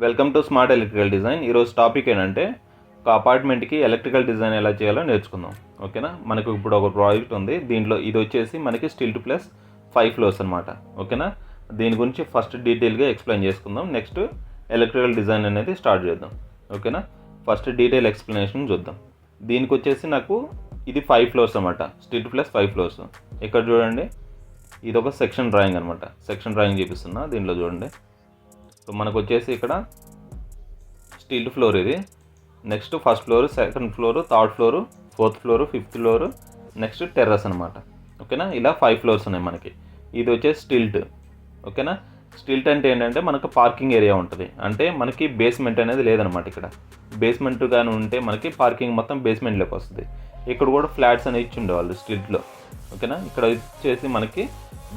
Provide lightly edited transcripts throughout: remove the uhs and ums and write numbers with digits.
Welcome to smart electrical design. ఈరోజు topic ఏంటంటే ఒక అపార్ట్మెంట్కి ఎలక్ట్రికల్ డిజైన్ ఎలా చేయాలో నేర్చుకుందాం. ఓకేనా, మనకు ఇప్పుడు ఒక ప్రాజెక్ట్ ఉంది. దీంట్లో ఇది వచ్చేసి మనకి స్టిల్ట్ ప్లస్ 5 ఫ్లోర్స్ అనమాట. ఓకేనా, దీని గురించి ఫస్ట్ డీటెయిల్గా ఎక్స్ప్లెయిన్ చేసుకుందాం. నెక్స్ట్ ఎలక్ట్రికల్ డిజైన్ అనేది స్టార్ట్ చేద్దాం. ఓకేనా, ఫస్ట్ డీటెయిల్ ఎక్స్ప్లెనేషన్ చూద్దాం. దీనికి వచ్చేసి నాకు ఇది 5 ఫ్లోర్స్ అనమాట. Stilt plus 5 floors. ఇక్కడ చూడండి, ఇది ఒక సెక్షన్ డ్రాయింగ్ అనమాట. సెక్షన్ డ్రాయింగ్ చూపిస్తున్నా. దీంట్లో చూడండి, సో మనకు వచ్చేసి ఇక్కడ స్టీల్ ఫ్లోర్, ఇది next first floor, second floor, third floor, fourth floor, fifth floor, next terrace అనమాట. ఓకేనా, ఇలా 5 ఫ్లోర్స్ ఉన్నాయి మనకి. ఇది వచ్చేసి స్టిల్ట్. ఓకేనా, స్టిల్ట్ అంటే ఏంటంటే మనకు పార్కింగ్ ఏరియా ఉంటుంది. అంటే మనకి బేస్మెంట్ అనేది లేదనమాట. ఇక్కడ బేస్మెంట్ కానీ ఉంటే మనకి పార్కింగ్ మొత్తం బేస్మెంట్లోకి వస్తుంది. ఇక్కడ కూడా ఫ్లాట్స్ అనేది ఇచ్చి ఉండేవాళ్ళు స్టిల్ట్లో. ఓకేనా, ఇక్కడ వచ్చేసి మనకి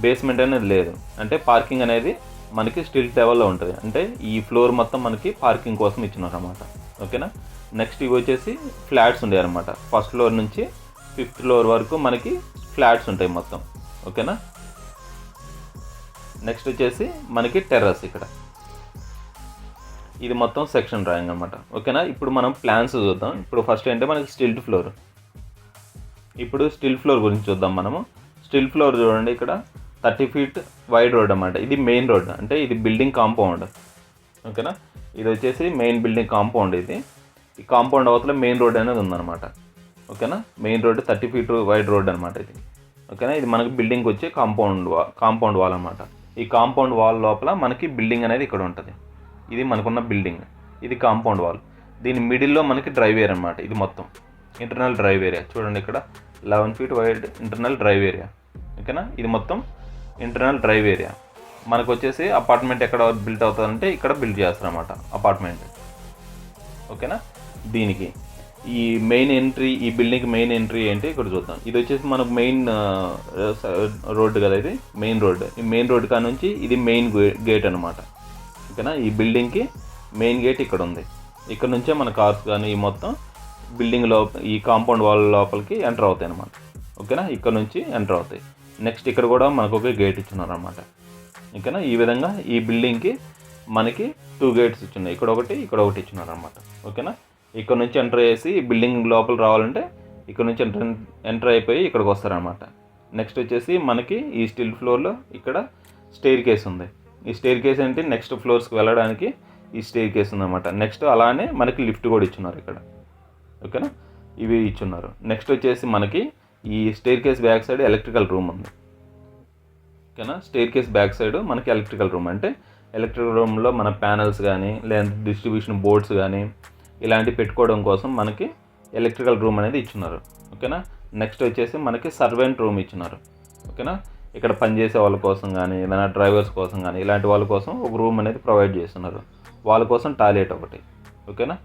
బేస్మెంట్ అనేది లేదు. అంటే పార్కింగ్ అనేది మనకి స్టిల్ట్ లెవెల్లో ఉంటుంది. అంటే ఈ ఫ్లోర్ మొత్తం మనకి పార్కింగ్ కోసం ఇచ్చినారు అనమాట. ఓకేనా, నెక్స్ట్ ఇవి వచ్చేసి ఫ్లాట్స్ ఉంటాయి అనమాట. ఫస్ట్ ఫ్లోర్ నుంచి 5th ఫ్లోర్ వరకు మనకి ఫ్లాట్స్ ఉంటాయి మొత్తం. ఓకేనా, నెక్స్ట్ వచ్చేసి మనకి టెర్రస్. ఇక్కడ ఇది మొత్తం సెక్షన్ డ్రాయింగ్ అనమాట. ఓకేనా, ఇప్పుడు మనం ప్లాన్స్ చూద్దాం. ఇప్పుడు ఫస్ట్ ఏంటంటే మనకి స్టిల్ట్ ఫ్లోర్. ఇప్పుడు స్టిల్ట్ ఫ్లోర్ గురించి చూద్దాం మనము. స్టిల్ట్ ఫ్లోర్ చూడండి, ఇక్కడ 30 feet వైడ్ రోడ్ అన్నమాట. ఇది మెయిన్ రోడ్, అంటే ఇది బిల్డింగ్ కాంపౌండ్. ఓకేనా, ఇది వచ్చేసి మెయిన్ బిల్డింగ్ కాంపౌండ్. ఇది ఈ కాంపౌండ్ అవతల మెయిన్ రోడ్ అనేది ఉందన్నమాట. ఓకేనా, main road 30 feet wide road అనమాట ఇది. ఓకేనా, ఇది మనకి బిల్డింగ్ వచ్చి కాంపౌండ్ వాల్ అనమాట. ఈ కాంపౌండ్ వాల్ లోపల మనకి బిల్డింగ్ అనేది ఇక్కడ ఉంటుంది. ఇది మనకున్న బిల్డింగ్, ఇది కాంపౌండ్ వాల్. దీని మిడిల్లో మనకి డ్రైవ్ ఏరియా అనమాట. ఇది మొత్తం ఇంటర్నల్ డ్రైవ్ ఏరియా. చూడండి, ఇక్కడ 11 feet wide internal drive area. ఓకేనా, ఇది మొత్తం ఇంటర్నల్ డ్రైవ్ ఏరియా. మనకు వచ్చేసి అపార్ట్మెంట్ ఎక్కడ బిల్ట్ అవుతుందంటే ఇక్కడ బిల్డ్ చేస్తారన్నమాట అపార్ట్మెంట్. ఓకేనా, దీనికి ఈ మెయిన్ ఎంట్రీ, ఈ బిల్డింగ్ మెయిన్ ఎంట్రీ ఏంటి ఇక్కడ చూద్దాం. ఇది వచ్చేసి మనకు మెయిన్ రోడ్డు కదా, ఇది మెయిన్ రోడ్. ఈ మెయిన్ రోడ్ కా నుంచి ఇది మెయిన్ గేట్ అనమాట. ఓకేనా, ఈ బిల్డింగ్కి మెయిన్ గేట్ ఇక్కడ ఉంది. ఇక్కడ నుంచే మన కార్స్ కానీ ఈ మొత్తం బిల్డింగ్ ఈ కాంపౌండ్ వాల్ లోపలికి ఎంటర్ అవుతాయి అన్నమాట. ఓకేనా, ఇక్కడ నుంచి ఎంటర్ అవుతాయి. నెక్స్ట్ ఇక్కడ కూడా మనకు ఒక గేట్ ఇచ్చున్నారు అనమాట. ఓకేనా, ఈ విధంగా ఈ బిల్డింగ్కి మనకి 2 గేట్స్ ఇచ్చున్నాయి. ఇక్కడ ఒకటి, ఇక్కడ ఒకటి ఇచ్చున్నారు అనమాట. ఓకేనా, ఇక్కడ నుంచి ఎంటర్ చేసి బిల్డింగ్ లోపల రావాలంటే ఇక్కడ నుంచి ఎంటర్ అయిపోయి ఇక్కడికి వస్తారనమాట. నెక్స్ట్ వచ్చేసి మనకి ఈ స్టిల్ ఫ్లోర్లో ఇక్కడ స్టెయిర్ కేస్ ఉంది. ఈ స్టెయిర్ కేస్ అంటే నెక్స్ట్ ఫ్లోర్స్కి వెళ్ళడానికి ఈ స్టెయిర్ కేస్ ఉందన్నమాట. నెక్స్ట్ అలానే మనకి లిఫ్ట్ కూడా ఇచ్చున్నారు ఇక్కడ. ఓకేనా, ఇవి ఇచ్చున్నారు. నెక్స్ట్ వచ్చేసి మనకి ఈ stair case back side electrical room ఉంది. ఓకేనా, స్టెయిర్ కేస్ బ్యాక్ సైడ్ మనకి ఎలక్ట్రికల్ రూమ్, అంటే ఎలక్ట్రికల్ రూమ్లో మన ప్యానల్స్ కానీ లేదంటే డిస్ట్రిబ్యూషన్ బోర్డ్స్ కానీ ఇలాంటివి పెట్టుకోవడం కోసం మనకి ఎలక్ట్రికల్ రూమ్ అనేది ఇచ్చున్నారు. ఓకేనా, నెక్స్ట్ వచ్చేసి మనకి సర్వెంట్ రూమ్ ఇచ్చున్నారు. ఓకేనా, ఇక్కడ పనిచేసే వాళ్ళ కోసం కానీ ఏదైనా డ్రైవర్స్ కోసం కానీ ఇలాంటి వాళ్ళ కోసం ఒక రూమ్ అనేది ప్రొవైడ్ చేస్తున్నారు. వాళ్ళ కోసం టాయిలెట్ ఒకటి. ఓకేనా,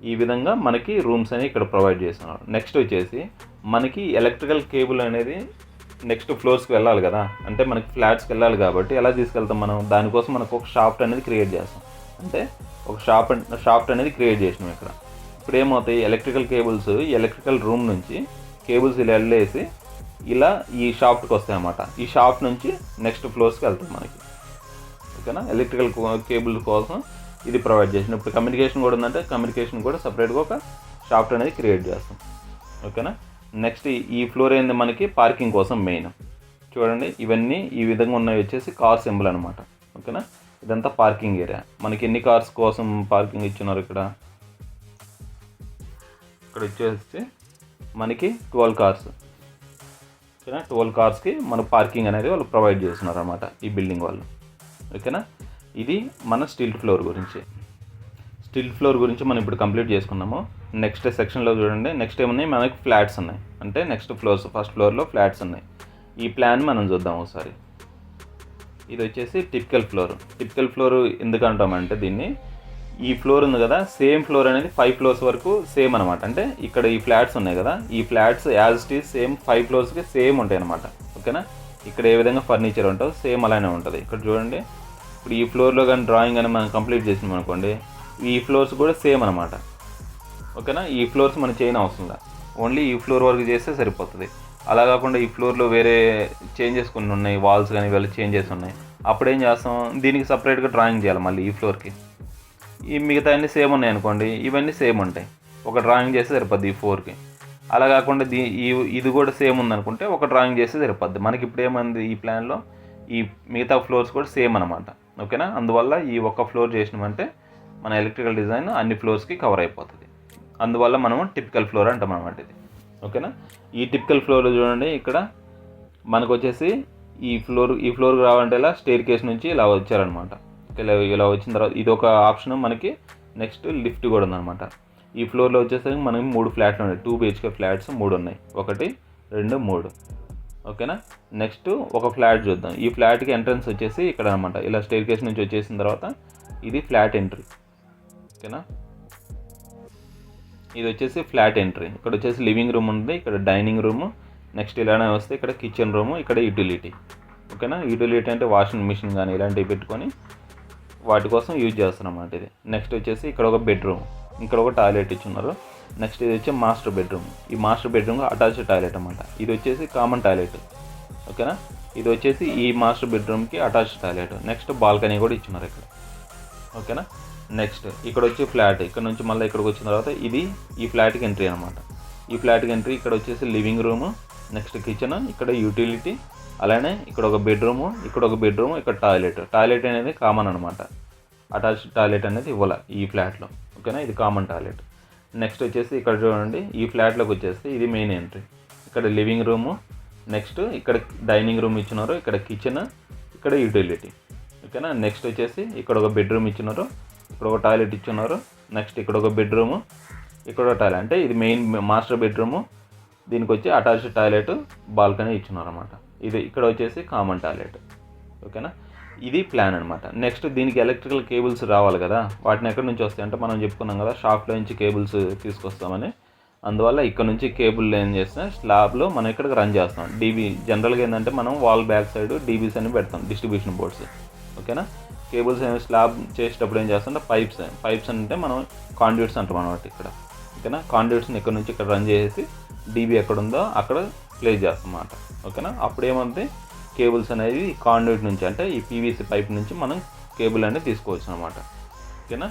ఈ విధంగా మనకి రూమ్స్ అనేవి ఇక్కడ ప్రొవైడ్ చేస్తున్నారు. నెక్స్ట్ వచ్చేసి మనకి ఎలక్ట్రికల్ కేబుల్ అనేది నెక్స్ట్ ఫ్లోర్స్కి వెళ్ళాలి కదా, అంటే మనకి ఫ్లాట్స్కి వెళ్ళాలి కాబట్టి ఎలా తీసుకెళ్తాం మనం? దానికోసం మనకు ఒక షాఫ్ట్ అనేది క్రియేట్ చేస్తాం. అంటే ఒక షాఫ్ట్ అనేది క్రియేట్ చేసినాం ఇక్కడ. ఇప్పుడు ఏమవుతాయి, ఎలక్ట్రికల్ కేబుల్స్ ఈ ఎలక్ట్రికల్ రూమ్ నుంచి కేబుల్స్ ఇలా వెళ్ళేసి ఇలా ఈ షాఫ్ట్కి వస్తాయి అన్నమాట. ఈ షాఫ్ట్ నుంచి నెక్స్ట్ ఫ్లోర్స్కి వెళ్తాం మనకి. ఓకేనా, ఎలక్ట్రికల్ కేబుల్ కోసం ఇది ప్రొవైడ్ చేసిన. ఇప్పుడు కమ్యూనికేషన్ కూడా ఉందంటే కమ్యూనికేషన్ కూడా సపరేట్గా ఒక షాఫ్ట్ అనేది క్రియేట్ చేస్తాం. ఓకేనా, నెక్స్ట్ ఈ ఫ్లోర్ ఏంది మనకి పార్కింగ్ కోసం మెయిన్. చూడండి, ఇవన్నీ ఈ విధంగా ఉన్నవి వచ్చేసి కార్ సింబల్ అనమాట. ఓకేనా, ఇదంతా పార్కింగ్ ఏరియా. మనకి ఎన్ని కార్స్ కోసం పార్కింగ్ ఇచ్చున్నారు ఇక్కడ వచ్చేసి మనకి 12 కార్స్. ఓకేనా, 12 కార్స్కి మన పార్కింగ్ అనేది వాళ్ళు ప్రొవైడ్ చేస్తున్నారు అనమాట ఈ బిల్డింగ్ వాళ్ళు. ఓకేనా, ఇది మన స్టిల్ట్ ఫ్లోర్ గురించి. స్టిల్ట్ ఫ్లోర్ గురించి మనం ఇప్పుడు కంప్లీట్ చేసుకున్నాము. నెక్స్ట్ సెక్షన్లో చూడండి, నెక్స్ట్ ఏమున్నాయి మనకి ఫ్లాట్స్ ఉన్నాయి. అంటే నెక్స్ట్ ఫ్లోర్స్, ఫస్ట్ ఫ్లోర్లో ఫ్లాట్స్ ఉన్నాయి. ఈ ప్లాన్ మనం చూద్దాం ఒకసారి. ఇది వచ్చేసి టిపికల్ ఫ్లోర్. టిపికల్ ఫ్లోర్ ఎందుకంటామంటే దీన్ని, ఈ ఫ్లోర్ ఉంది కదా, సేమ్ ఫ్లోర్ అనేది 5 ఫ్లోర్స్ వరకు సేమ్ అనమాట. అంటే ఇక్కడ ఈ ఫ్లాట్స్ ఉన్నాయి కదా, ఈ flats as it is same 5 ఫ్లోర్స్కి సేమ్ ఉంటాయి అనమాట. ఓకేనా, ఇక్కడ ఏ విధంగా ఫర్నిచర్ ఉంటుందో సేమ్ అలానే ఉంటుంది. ఇక్కడ చూడండి, ఇప్పుడు ఈ ఫ్లోర్లో కానీ డ్రాయింగ్ అని మనం కంప్లీట్ చేసినాం అనుకోండి, ఈ ఫ్లోర్స్ కూడా సేమ్ అనమాట. ఓకేనా, ఈ ఫ్లోర్స్ మనం చేయని అవసరం లేదు, ఓన్లీ ఈ ఫ్లోర్ వరకు చేస్తే సరిపోతుంది. అలా కాకుండా ఈ ఫ్లోర్లో వేరే చేంజెస్ కొన్ని ఉన్నాయి, వాల్స్ కానీ వీళ్ళు చేంజెస్ ఉన్నాయి. అప్పుడు ఏం చేస్తాం, దీనికి సపరేట్గా డ్రాయింగ్ చేయాలి మళ్ళీ ఈ ఫ్లోర్కి. ఈ మిగతా అన్నీ సేమ్ ఉన్నాయి అనుకోండి, ఇవన్నీ సేమ్ ఉంటాయి, ఒక డ్రాయింగ్ చేస్తే సరిపోద్ది ఈ 4కి. అలా కాకుండా ఇది కూడా సేమ్ ఉందనుకుంటే ఒక డ్రాయింగ్ చేస్తే సరిపోద్ది. మనకి ఇప్పుడు ఏమైంది, ఈ ప్లాన్లో ఈ మిగతా ఫ్లోర్స్ కూడా సేమ్ అనమాట. ఓకేనా, అందువల్ల ఈ ఒక్క ఫ్లోర్ చేసినామంటే మన ఎలక్ట్రికల్ డిజైన్ అన్ని ఫ్లోర్స్కి కవర్ అయిపోతుంది. అందువల్ల మనము టిపికల్ ఫ్లోర్ అంటాం అనమాట ఇది. ఓకేనా, ఈ టిపికల్ ఫ్లోర్ చూడండి, ఇక్కడ మనకు వచ్చేసి ఈ ఫ్లోర్కి రావాలంటే ఇలా స్టేర్ కేస్ నుంచి ఇలా వచ్చారనమాట. ఇలా వచ్చిన తర్వాత ఇది ఒక ఆప్షన్ మనకి. నెక్స్ట్ లిఫ్ట్ కూడా ఉందన్నమాట. ఈ ఫ్లోర్లో వచ్చేసరికి మనకి 3 ఫ్లాట్లు ఉన్నాయి, 2 BHK ఫ్లాట్స్ 3 ఉన్నాయి, 1 2 3. ఓకేనా, నెక్స్ట్ ఒక ఫ్లాట్ చూద్దాం. ఈ ఫ్లాట్కి ఎంట్రన్స్ వచ్చేసి ఇక్కడ అనమాట. ఇలా స్టేర్ కేస్ నుంచి వచ్చేసిన తర్వాత ఇది ఫ్లాట్ ఎంట్రీ. ఓకేనా, ఇది వచ్చేసి ఫ్లాట్ ఎంట్రీ. ఇక్కడ వచ్చేసి లివింగ్ రూమ్ ఉంది, ఇక్కడ డైనింగ్ రూము, నెక్స్ట్ ఇలానే వస్తే ఇక్కడ కిచెన్ రూము, ఇక్కడ యూటిలిటీ. ఓకేనా, యూటిలిటీ అంటే వాషింగ్ మిషన్ కానీ ఇలాంటివి పెట్టుకొని వాటి కోసం యూజ్ చేస్తాం అన్నమాట ఇది. నెక్స్ట్ వచ్చేసి ఇక్కడ ఒక బెడ్రూమ్, ఇక్కడ ఒక టాయిలెట్ ఇచ్చున్నారు. నెక్స్ట్ ఇది వచ్చి మాస్టర్ బెడ్రూమ్. ఈ మాస్టర్ బెడ్రూమ్ అటాచ్డ్ టాయిలెట్ అన్నమాట. ఇది వచ్చేసి కామన్ టాయిలెట్. ఓకేనా, ఇది వచ్చేసి ఈ మాస్టర్ బెడ్రూమ్కి అటాచ్డ్ టాయిలెట్. నెక్స్ట్ బాల్కనీ కూడా ఇచ్చున్నారు ఇక్కడ. ఓకేనా, నెక్స్ట్ ఇక్కడ వచ్చి ఫ్లాట్. ఇక్కడ నుంచి మళ్ళీ ఇక్కడికి వచ్చిన తర్వాత ఇది ఈ ఫ్లాట్కి ఎంట్రీ అనమాట. ఈ ఫ్లాట్కి ఎంట్రీ. ఇక్కడ వచ్చేసి లివింగ్ రూము, నెక్స్ట్ కిచెన్, ఇక్కడ యూటిలిటీ, అలానే ఇక్కడ ఒక బెడ్రూము, ఇక్కడ ఒక బెడ్రూము, ఇక్కడ టాయిలెట్. టాయిలెట్ అనేది కామన్ అనమాట, అటాచ్డ్ టాయిలెట్ అనేది ఇవ్వాలి ఈ ఫ్లాట్లో. ఓకేనా, ఇది కామన్ టాయిలెట్. నెక్స్ట్ వచ్చేసి ఇక్కడ చూడండి, ఈ ఫ్లాట్లోకి వచ్చేసి ఇది మెయిన్ ఎంట్రీ. ఇక్కడ లివింగ్ రూము, నెక్స్ట్ ఇక్కడ డైనింగ్ రూమ్ ఇచ్చినారు, ఇక్కడ కిచెన్, ఇక్కడ యూటిలిటీ. ఓకేనా, నెక్స్ట్ వచ్చేసి ఇక్కడ ఒక బెడ్రూమ్ ఇచ్చినారు, ఇక్కడ ఒక టాయిలెట్ ఇచ్చున్నారు. నెక్స్ట్ ఇక్కడ ఒక బెడ్రూము, ఇక్కడ ఒక టాయిలెట్. అంటే ఇది మెయిన్ మాస్టర్ బెడ్రూము, దీనికి వచ్చి అటాచ్డ్ టాయిలెట్, బాల్కనీ ఇచ్చున్నారు అనమాట. ఇది ఇక్కడ వచ్చేసి కామన్ టాయిలెట్. ఓకేనా, ఇది ప్లాన్ అనమాట. నెక్స్ట్ దీనికి ఎలక్ట్రికల్ కేబుల్స్ రావాలి కదా, వాటిని ఎక్కడి నుంచి వస్తాయి అంటే మనం చెప్పుకున్నాం కదా, షాప్లో నుంచి కేబుల్స్ తీసుకొస్తామని. అందువల్ల ఇక్కడ నుంచి కేబుల్ ఏం చేస్తాం, స్లాబ్లో మనం ఇక్కడికి రన్ చేస్తాం. డీబీ జనరల్గా ఏంటంటే మనం వాల్ బ్యాక్ సైడ్ డీబీస్ అని పెడతాం, డిస్ట్రిబ్యూషన్ బోర్డ్స్. ఓకేనా, కేబుల్స్ స్లాబ్ చేసేటప్పుడు ఏం చేస్తాం అంటే పైప్స్ అంటే మనం కాండ్యూట్స్ అంటాం అనమాట ఇక్కడ. ఓకేనా, కాండ్యూట్స్ని ఇక్కడ నుంచి ఇక్కడ రన్ చేసి డీబీ ఎక్కడ ఉందో అక్కడ ప్లేస్ చేస్తాం అన్నమాట. ఓకేనా, అప్పుడు ఏమంటే కేబుల్స్ అనేది కాండ్యూట్ నుంచి, అంటే ఈ పీవీసీ పైప్ నుంచి మనం కేబుల్ అనేది తీసుకోవచ్చు అనమాట. ఓకేనా,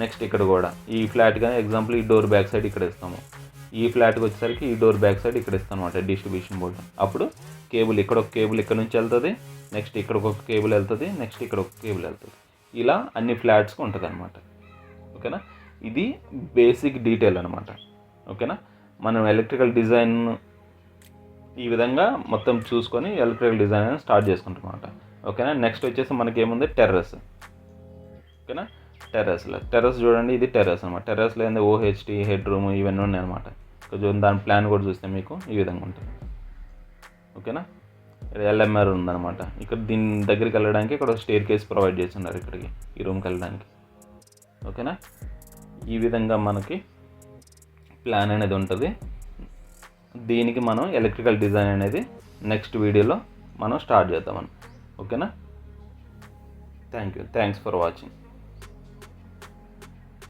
నెక్స్ట్ ఇక్కడ కూడా ఈ ఫ్లాట్ కానీ ఎగ్జాంపుల్ ఈ డోర్ బ్యాక్ సైడ్ ఇక్కడ ఇస్తాము, ఈ ఫ్లాట్కి వచ్చేసరికి ఈ డోర్ బ్యాక్ సైడ్ ఇక్కడ ఇస్తాం అనమాట డిస్ట్రిబ్యూషన్ బోర్డు. అప్పుడు కేబుల్ ఇక్కడ ఒక కేబుల్ ఇక్కడ నుంచి వెళ్తుంది, నెక్స్ట్ ఇక్కడ ఒక కేబుల్ వెళ్తుంది, నెక్స్ట్ ఇక్కడ ఒక కేబుల్ వెళ్తుంది. ఇలా అన్ని ఫ్లాట్స్కి ఉంటుంది అనమాట. ఓకేనా, ఇది బేసిక్ డీటెయిల్ అనమాట. ఓకేనా, మనం ఎలక్ట్రికల్ డిజైన్ ఈ విధంగా మొత్తం చూసుకొని ఎలక్ట్రికల్ డిజైన్ అనేది స్టార్ట్ చేసుకుంటాం అనమాట. ఓకేనా, నెక్స్ట్ వచ్చేసి మనకి ఏముంది, టెర్రస్. ఓకేనా, టెర్రస్ చూడండి, ఇది టెర్రస్ అనమాట. టెర్రస్లో ఏంది ఓహెచ్టీ, హెడ్ రూమ్ ఇవన్నీ ఉన్నాయి అనమాట. కొంచెం దాని ప్లాన్ కూడా చూస్తే మీకు ఈ విధంగా ఉంటుంది. ఓకేనా, ఇక్కడ ఎల్ఎంఆర్ ఉందన్నమాట. ఇక్కడ దీని దగ్గరికి వెళ్ళడానికి ఇక్కడ స్టేర్ కేస్ ప్రొవైడ్ చేస్తున్నారు ఇక్కడికి, ఈ రూమ్కి వెళ్ళడానికి. ఓకేనా, ఈ విధంగా మనకి ప్లాన్ అనేది ఉంటుంది. దీనికి మనం ఎలక్ట్రికల్ డిజైన్ అనేది నెక్స్ట్ వీడియోలో మనం స్టార్ట్ చేద్దామని. ఓకేనా, థ్యాంక్స్ ఫర్ వాచింగ్.